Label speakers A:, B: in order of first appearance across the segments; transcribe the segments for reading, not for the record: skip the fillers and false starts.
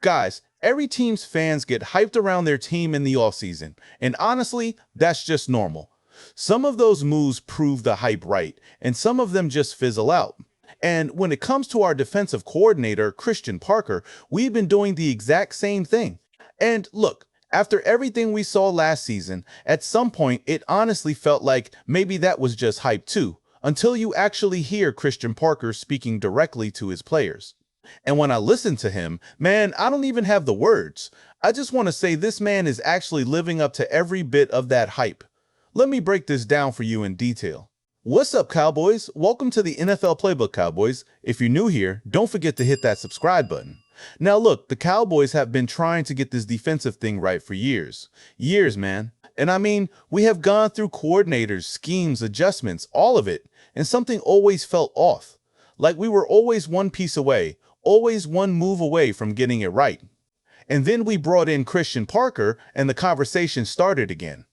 A: Guys, every team's fans get hyped around their team in the offseason, and honestly, that's just normal. Some of those moves prove the hype right, and some of them just fizzle out. And when it comes to our defensive coordinator, Christian Parker, we've been doing the exact same thing. And look, after everything we saw last season, at some point it honestly felt like maybe that was just hype too, until you actually hear Christian Parker speaking directly to his players. And when I listen to him, man, I don't even have the words. I just want to say this man is actually living up to every bit of that hype. Let me break this down for you in detail. What's up, Cowboys? Welcome to the NFL Playbook, Cowboys. If you're new here, don't forget to hit that subscribe button. Now look, the Cowboys have been trying to get this defensive thing right for years. Years, man. And I mean, we have gone through coordinators, schemes, adjustments, all of it, and something always felt off. Like we were always one piece away, always one move away from getting it right. And then we brought in Christian Parker and the conversation started again.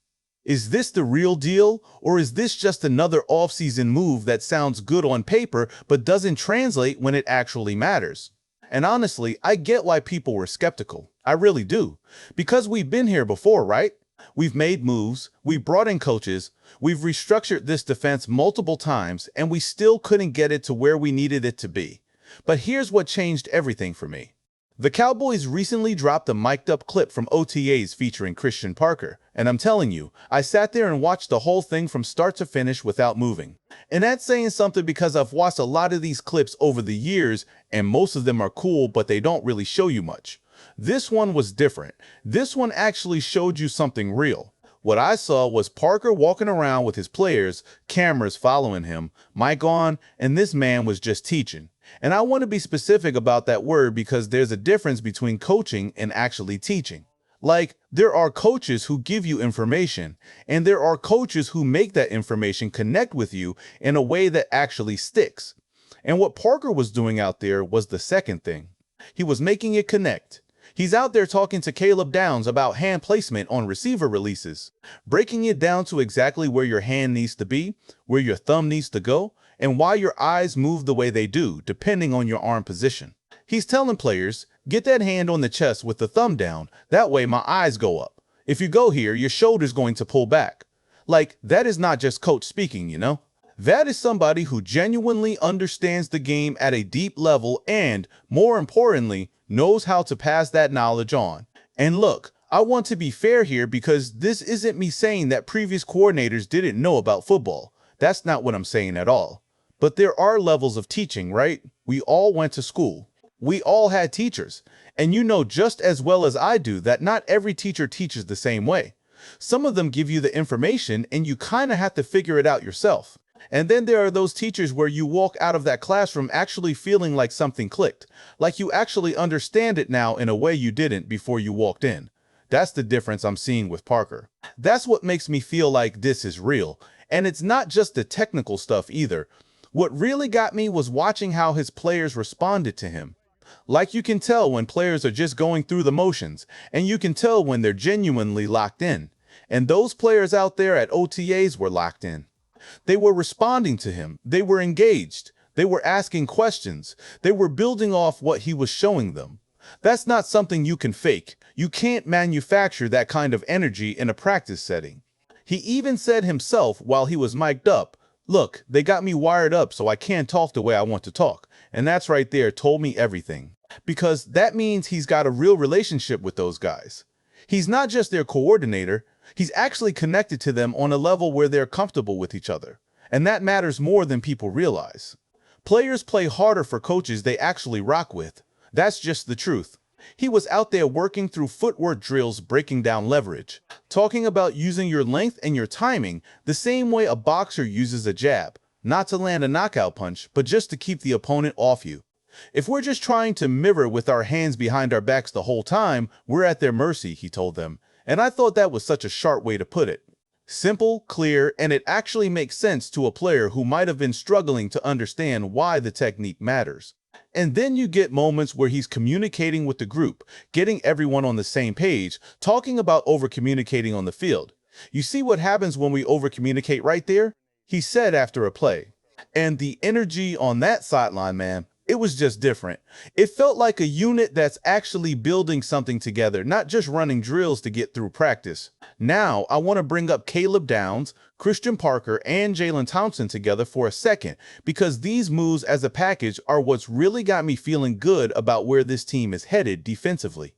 A: Is this the real deal, or is this just another offseason move that sounds good on paper but doesn't translate when it actually matters? And honestly, I get why people were skeptical. I really do. Because we've been here before, right? We've made moves, we've brought in coaches, we've restructured this defense multiple times, and we still couldn't get it to where we needed it to be. But here's what changed everything for me. The Cowboys recently dropped a mic'd up clip from OTAs featuring Christian Parker, and I'm telling you, I sat there and watched the whole thing from start to finish without moving. And that's saying something because I've watched a lot of these clips over the years, and most of them are cool, but they don't really show you much. This one was different. This one actually showed you something real. What I saw was Parker walking around with his players, cameras following him, mic on, and this man was just teaching. And I want to be specific about that word because there's a difference between coaching and actually teaching. Like, there are coaches who give you information, and there are coaches who make that information connect with you in a way that actually sticks. And what Parker was doing out there was the second thing. He was making it connect. He's out there talking to Caleb Downs about hand placement on receiver releases, breaking it down to exactly where your hand needs to be, where your thumb needs to go, and why your eyes move the way they do, depending on your arm position. He's telling players, get that hand on the chest with the thumb down, that way my eyes go up. If you go here, your shoulder's going to pull back. Like, that is not just coach speaking, you know? That is somebody who genuinely understands the game at a deep level and, more importantly, knows how to pass that knowledge on. And look, I want to be fair here because this isn't me saying that previous coordinators didn't know about football. That's not what I'm saying at all. But there are levels of teaching, right? We all went to school. We all had teachers. And you know just as well as I do that not every teacher teaches the same way. Some of them give you the information and you kind of have to figure it out yourself. And then there are those teachers where you walk out of that classroom actually feeling like something clicked, like you actually understand it now in a way you didn't before you walked in. That's the difference I'm seeing with Parker. That's what makes me feel like this is real. And it's not just the technical stuff either. What really got me was watching how his players responded to him. Like you can tell when players are just going through the motions, and you can tell when they're genuinely locked in. And those players out there at OTAs were locked in. They were responding to him. They were engaged. They were asking questions. They were building off what he was showing them. That's not something you can fake. You can't manufacture that kind of energy in a practice setting. He even said himself while he was mic'd up, look, they got me wired up so I can't talk the way I want to talk. And that's right there told me everything. Because that means he's got a real relationship with those guys. He's not just their coordinator. He's actually connected to them on a level where they're comfortable with each other. And that matters more than people realize. Players play harder for coaches they actually rock with. That's just the truth. He was out there working through footwork drills, breaking down leverage, talking about using your length and your timing the same way a boxer uses a jab, not to land a knockout punch, but just to keep the opponent off you. If we're just trying to mirror with our hands behind our backs the whole time, we're at their mercy, he told them. And I thought that was such a sharp way to put it. Simple, clear, and it actually makes sense to a player who might have been struggling to understand why the technique matters. And then you get moments where he's communicating with the group, getting everyone on the same page, talking about over-communicating on the field. You see what happens when we over-communicate right there? He said after a play. And the energy on that sideline, man, It was just different. It felt like a unit that's actually building something together, not just running drills to get through practice. Now, I want to bring up Caleb Downs, Christian Parker, and Jaylen Thompson together for a second, because these moves as a package are what's really got me feeling good about where this team is headed defensively.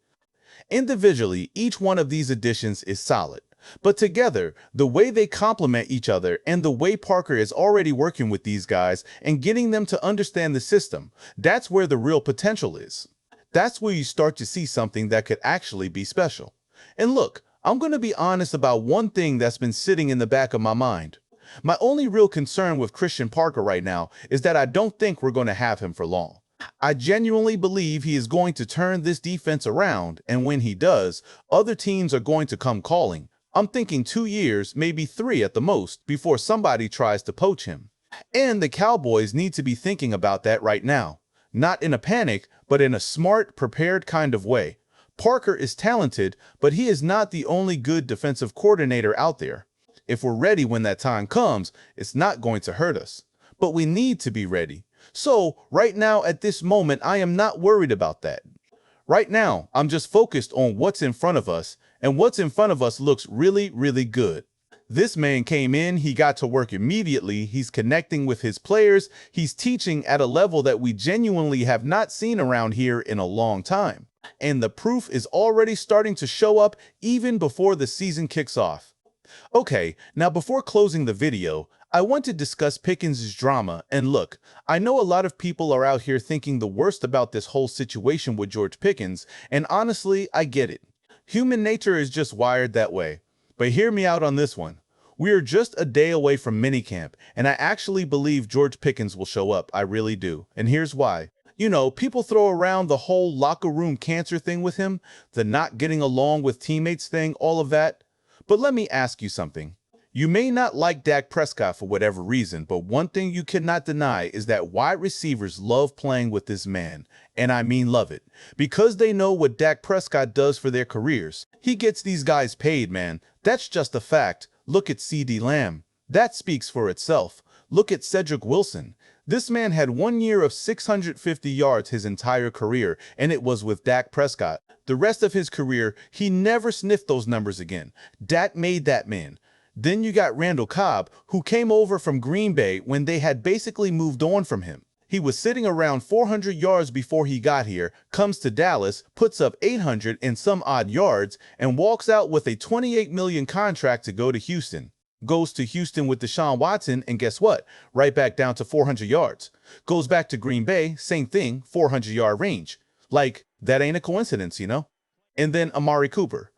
A: Individually, each one of these additions is solid. But together, the way they complement each other and the way Parker is already working with these guys and getting them to understand the system, that's where the real potential is. That's where you start to see something that could actually be special. And look, I'm going to be honest about one thing that's been sitting in the back of my mind. My only real concern with Christian Parker right now is that I don't think we're going to have him for long. I genuinely believe he is going to turn this defense around, and when he does, other teams are going to come calling. I'm thinking 2 years, maybe 3 at the most, before somebody tries to poach him. And the Cowboys need to be thinking about that right now. Not in a panic, but in a smart, prepared kind of way. Parker is talented, but he is not the only good defensive coordinator out there. If we're ready when that time comes, it's not going to hurt us. But we need to be ready. So, right now at this moment, I am not worried about that. Right now, I'm just focused on what's in front of us, and what's in front of us looks really, really good. This man came in, he got to work immediately, he's connecting with his players, he's teaching at a level that we genuinely have not seen around here in a long time. And the proof is already starting to show up even before the season kicks off. Okay, now before closing the video, I want to discuss Pickens' drama, and look, I know a lot of people are out here thinking the worst about this whole situation with George Pickens, and honestly, I get it. Human nature is just wired that way. But hear me out on this one. We are just a day away from minicamp, and I actually believe George Pickens will show up, I really do, and here's why. You know, people throw around the whole locker room cancer thing with him, the not getting along with teammates thing, all of that. But let me ask you something. You may not like Dak Prescott for whatever reason, but one thing you cannot deny is that wide receivers love playing with this man, and I mean love it, because they know what Dak Prescott does for their careers. He gets these guys paid, man. That's just a fact. Look at CeeDee Lamb. That speaks for itself. Look at Cedric Wilson. This man had 1 year of 650 yards his entire career, and it was with Dak Prescott. The rest of his career, he never sniffed those numbers again. Dak made that man. Then you got Randall Cobb, who came over from Green Bay when they had basically moved on from him. He was sitting around 400 yards before he got here, comes to Dallas, puts up 800 and some odd yards, and walks out with a $28 million contract to go to Houston. Goes to Houston with Deshaun Watson, and guess what? Right back down to 400 yards. Goes back to Green Bay, same thing, 400-yard range. Like, that ain't a coincidence, you know? And then Amari Cooper.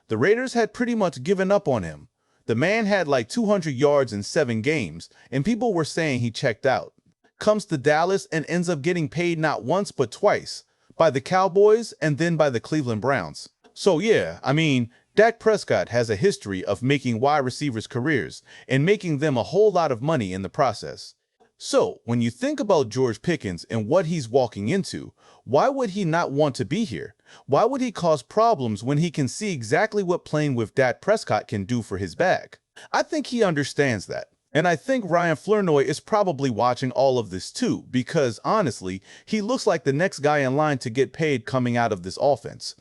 A: The Raiders had pretty much given up on him. The man had like 200 yards in 7 games, and people were saying he checked out. Comes to Dallas and ends up getting paid not once but twice, by the Cowboys and then by the Cleveland Browns. So yeah, I mean, Dak Prescott has a history of making wide receivers careers and making them a whole lot of money in the process. So, when you think about George Pickens and what he's walking into, why would he not want to be here? Why would he cause problems when he can see exactly what playing with Dak Prescott can do for his bag? I think he understands that. And I think Ryan Flournoy is probably watching all of this too, because honestly, he looks like the next guy in line to get paid coming out of this offense.